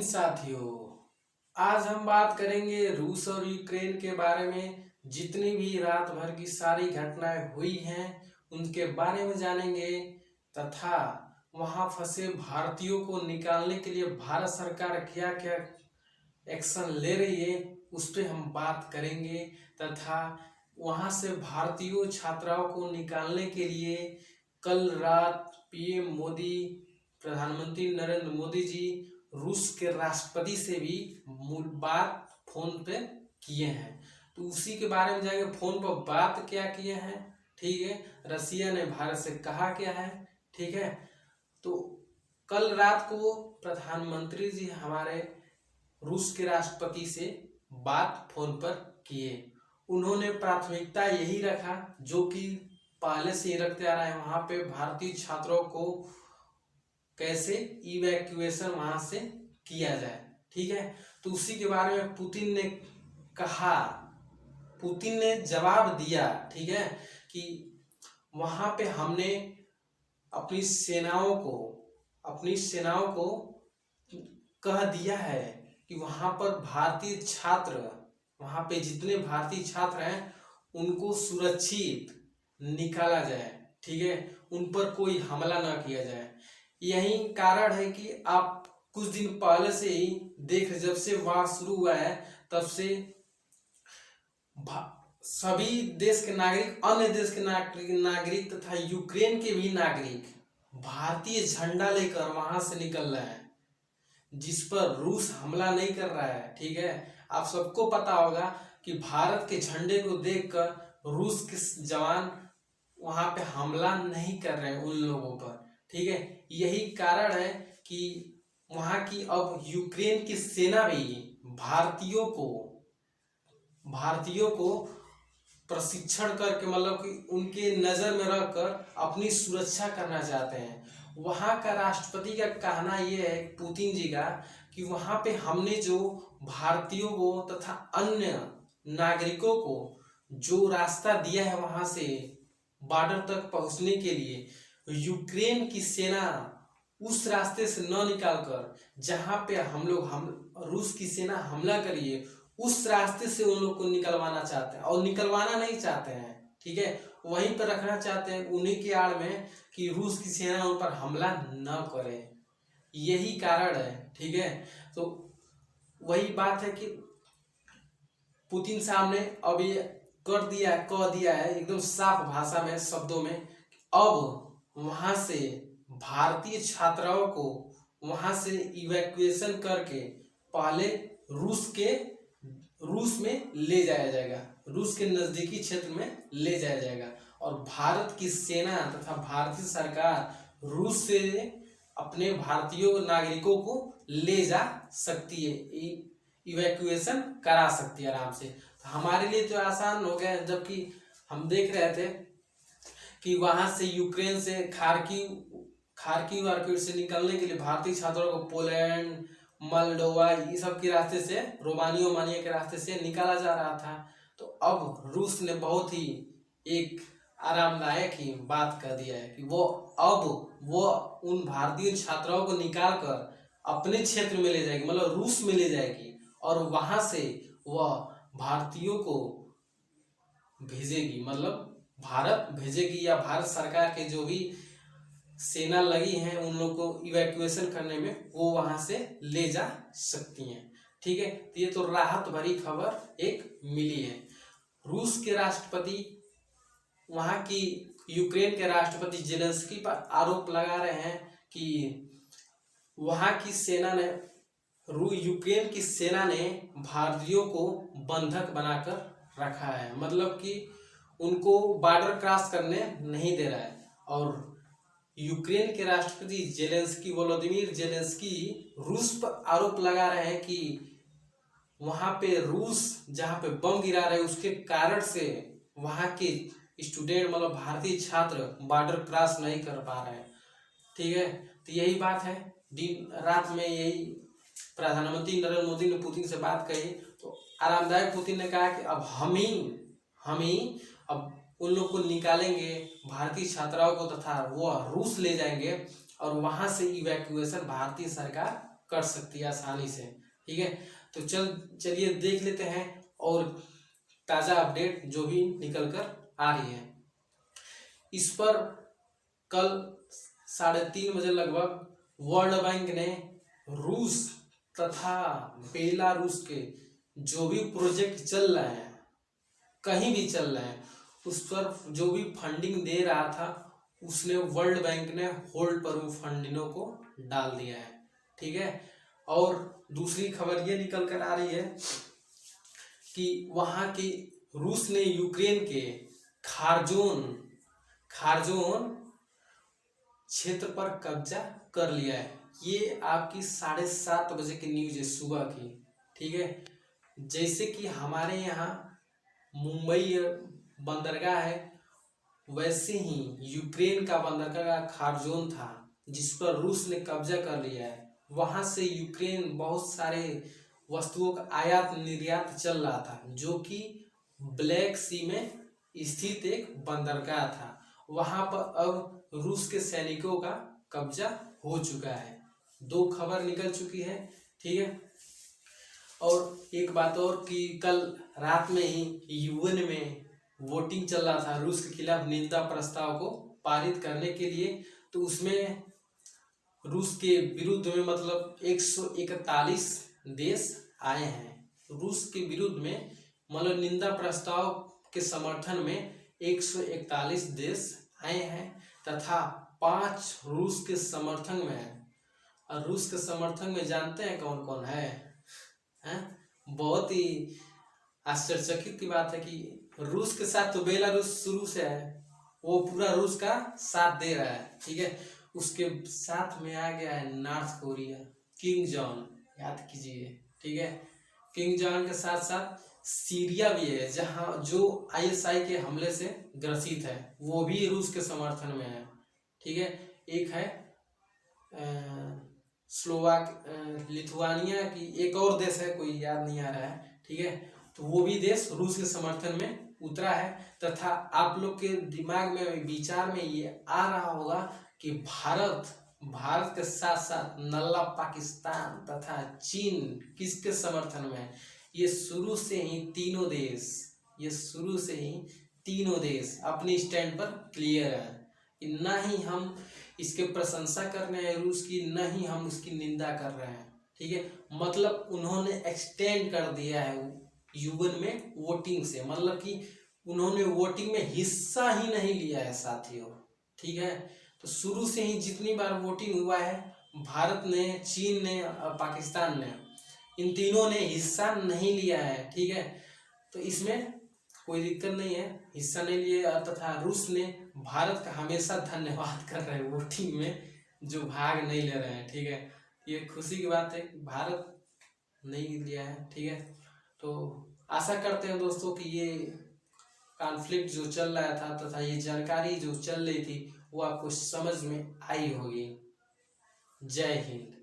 साथियों, आज हम बात करेंगे रूस और यूक्रेन के बारे में। जितनी भी रात भर की सारी घटनाएं हुई हैं उनके बारे में जानेंगे तथा वहां फंसे भारतीयों को निकालने के लिए भारत सरकार क्या क्या एक्शन ले रही है उस पर हम बात करेंगे तथा वहां से भारतीय छात्राओं को निकालने के लिए कल रात पीएम मोदी, प्रधानमंत्री नरेंद्र मोदी जी रूस के राष्ट्रपति से भी बात फोन पे किए हैं। तो उसी के बारे में जाएंगे, फोन पर बात क्या किए हैं, ठीक है। रसिया ने भारत से कहा क्या है, ठीक है। तो कल रात को प्रधानमंत्री जी हमारे रूस के राष्ट्रपति से बात फोन पर किए। उन्होंने प्राथमिकता यही रखा जो कि पहले से ही रखते आ रहा है, वहां पे भारतीय छात्रों को कैसे इवैक्यूएशन वहां से किया जाए, ठीक है। तो उसी के बारे में पुतिन ने कहा, पुतिन ने जवाब दिया, ठीक है, कि वहां पे हमने अपनी सेनाओं को कह दिया है कि वहां पर भारतीय छात्र, वहां पे जितने भारतीय छात्र हैं उनको सुरक्षित निकाला जाए, ठीक है, उन पर कोई हमला ना किया जाए। यही कारण है कि आप कुछ दिन पहले से ही जब से वार शुरू हुआ है तब से सभी देश के नागरिक, अन्य देश के नागरिक तथा यूक्रेन के भी नागरिक भारतीय झंडा लेकर वहां से निकल रहे हैं, जिस पर रूस हमला नहीं कर रहा है, ठीक है। आप सबको पता होगा कि भारत के झंडे को देखकर रूस के जवान वहां पे हमला नहीं कर रहे हैं उन लोगों पर, ठीक है। यही कारण है कि वहां की अब यूक्रेन की सेना भी भारतीयों को प्रशिक्षण करके, मतलब कि उनके नजर में रखकर अपनी सुरक्षा करना चाहते हैं। वहां का राष्ट्रपति का कहना यह है, पुतिन जी का, कि वहां पे हमने जो भारतीयों को तथा अन्य नागरिकों को जो रास्ता दिया है वहां से बॉर्डर तक पहुंचने के लिए, यूक्रेन की सेना उस रास्ते से न निकालकर जहां पे हम रूस की सेना हमला करिए उस रास्ते से उन लोग को निकलवाना चाहते हैं, और निकलवाना नहीं चाहते हैं, ठीक है, वहीं पर रखना चाहते हैं उन्हीं की आड़ में कि रूस की सेना उन पर हमला न करे। यही कारण है, ठीक है। तो वही बात है कि पुतिन साहब ने अब ये कह दिया है एकदम साफ भाषा में, शब्दों में, अब वहां से भारतीय छात्राओं को वहां से इवैक्यूएशन करके पहले रूस में ले जाया जाएगा, रूस के नजदीकी क्षेत्र में ले जाया जाएगा, और भारत की सेना तथा भारतीय सरकार रूस से अपने भारतीय नागरिकों को ले जा सकती है, इवैक्यूएशन करा सकती है आराम से। तो हमारे लिए तो आसान हो गया, जबकि हम देख रहे थे कि वहां से यूक्रेन से खार्किव मार्केट से निकलने के लिए भारतीय छात्रों को पोलैंड, मोल्डोवा, ये सब के रास्ते से, रोमानिया के रास्ते से निकाला जा रहा था। तो अब रूस ने बहुत ही एक आरामदायक ही बात कर दिया है कि वो उन भारतीय छात्राओं को निकाल कर अपने क्षेत्र में ले जाएगी, मतलब रूस में ले जाएगी, और वहां से वह भारतीयों को भेजेगी, मतलब भारत भेजेगी, या भारत सरकार के जो भी सेना लगी है उन लोगों को इवैक्यूएशन करने में वो वहां से ले जा सकती हैं, ठीक है। तो ये तो राहत भरी खबर एक मिली है। रूस के राष्ट्रपति वहां की यूक्रेन के राष्ट्रपति जेलेंस्की पर आरोप लगा रहे हैं कि वहां की सेना ने, यूक्रेन की सेना ने भारतीयों को बंधक बनाकर रखा है, मतलब कि उनको बॉर्डर क्रॉस करने नहीं दे रहा है। और यूक्रेन के राष्ट्रपति वोलोदिमीर जेलेंस्की रूस पर आरोप लगा रहे हैं कि वहां पे रूस जहां पे बम गिरा रहे उसके कारण से वहां के स्टूडेंट, मतलब भारतीय छात्र बॉर्डर क्रॉस नहीं कर पा रहे हैं, ठीक है। तो यही बात है, दिन रात में यही प्रधानमंत्री नरेंद्र मोदी ने पुतिन से बात कही। तो आरामदायक पुतिन ने कहा कि अब हम ही अब उन लोग को निकालेंगे, भारतीय छात्राओं को, तथा वो रूस ले जाएंगे और वहां से इवैक्यूएशन भारतीय सरकार कर सकती है आसानी से। ठीक है, तो चलिए देख लेते हैं और ताज़ा अपडेट जो भी निकल कर आ रही है इस पर। कल 3:30 बजे लगभग वर्ल्ड बैंक ने रूस तथा बेलारूस के जो भी प्रोजेक्ट चल रहे हैं, कहीं भी चल रहे हैं, उस पर जो भी फंडिंग दे रहा था उसने वर्ल्ड बैंक ने होल्ड पर उन फंडिंगों को डाल दिया है। ठीक है, और दूसरी खबर ये निकल कर आ रही है कि वहाँ की रूस ने यूक्रेन के खार्जोन क्षेत्र पर कब्जा कर लिया है। ये आपकी 7:30 बजे की न्यूज है सुबह की। ठीक है, जैसे कि हमारे यहाँ मुंबई बंदरगाह है, वैसे ही यूक्रेन का बंदरगाह खार्जोन था जिस पर रूस ने कब्जा कर लिया है। वहां से यूक्रेन बहुत सारे वस्तुओं का आयात निर्यात चल रहा था, जो कि ब्लैक सी में स्थित एक बंदरगाह था। वहां पर अब रूस के सैनिकों का कब्जा हो चुका है। 2 खबर निकल चुकी है। ठीक है, और एक बात और कि कल रात में ही यूएन में वोटिंग चल रहा था रूस के खिलाफ निंदा प्रस्ताव को पारित करने के लिए। तो उसमें रूस के विरुद्ध में मतलब 141 देश आए हैं। रूस के विरुद्ध में मतलब निंदा प्रस्ताव के समर्थन में 141 देश आए हैं तथा 5 रूस के समर्थन में है। और रूस के समर्थन में जानते हैं कौन कौन है? बहुत ही आश्चर्यचकित की बात है कि रूस के साथ तो बेलारूस शुरू से है, वो पूरा रूस का साथ दे रहा है। ठीक है, उसके साथ में आ गया है नॉर्थ कोरिया, किंग जॉन, याद कीजिए। ठीक है, किंग जॉन के साथ साथ सीरिया भी है, जहां जो ISI के हमले से ग्रसित है, वो भी रूस के समर्थन में है। ठीक है, एक है लिथुआनिया की, एक और देश है कोई याद नहीं आ रहा है। ठीक है, तो वो भी देश रूस के समर्थन में उतरा है। तथा आप लोग के दिमाग में विचार में ये आ रहा होगा कि भारत के साथ साथ नल्ला पाकिस्तान तथा चीन किसके समर्थन में है? ये शुरू से ही तीनों देश अपनी स्टैंड पर क्लियर है कि न ही हम इसके प्रशंसा कर रहे हैं रूस की, न ही हम उसकी निंदा कर रहे हैं। ठीक है, मतलब उन्होंने एक्सटेंड कर दिया है यूएन में वोटिंग से, मतलब कि उन्होंने वोटिंग में हिस्सा ही नहीं लिया है साथियों। ठीक है, तो शुरू से ही जितनी बार वोटिंग हुआ है, भारत ने, चीन ने और पाकिस्तान ने, इन तीनों ने हिस्सा नहीं लिया है। ठीक है, तो इसमें कोई दिक्कत नहीं है, हिस्सा नहीं लिए। तथा रूस ने भारत का हमेशा धन्यवाद कर रहे हैं वोटिंग में, जो भाग नहीं ले रहे हैं। ठीक है, ये खुशी की बात है कि भारत नहीं लिया है। ठीक है, तो आशा करते हैं दोस्तों कि ये कॉन्फ्लिक्ट जो चल रहा था तथा ये जानकारी जो चल रही थी वो आपको समझ में आई होगी। जय हिंद।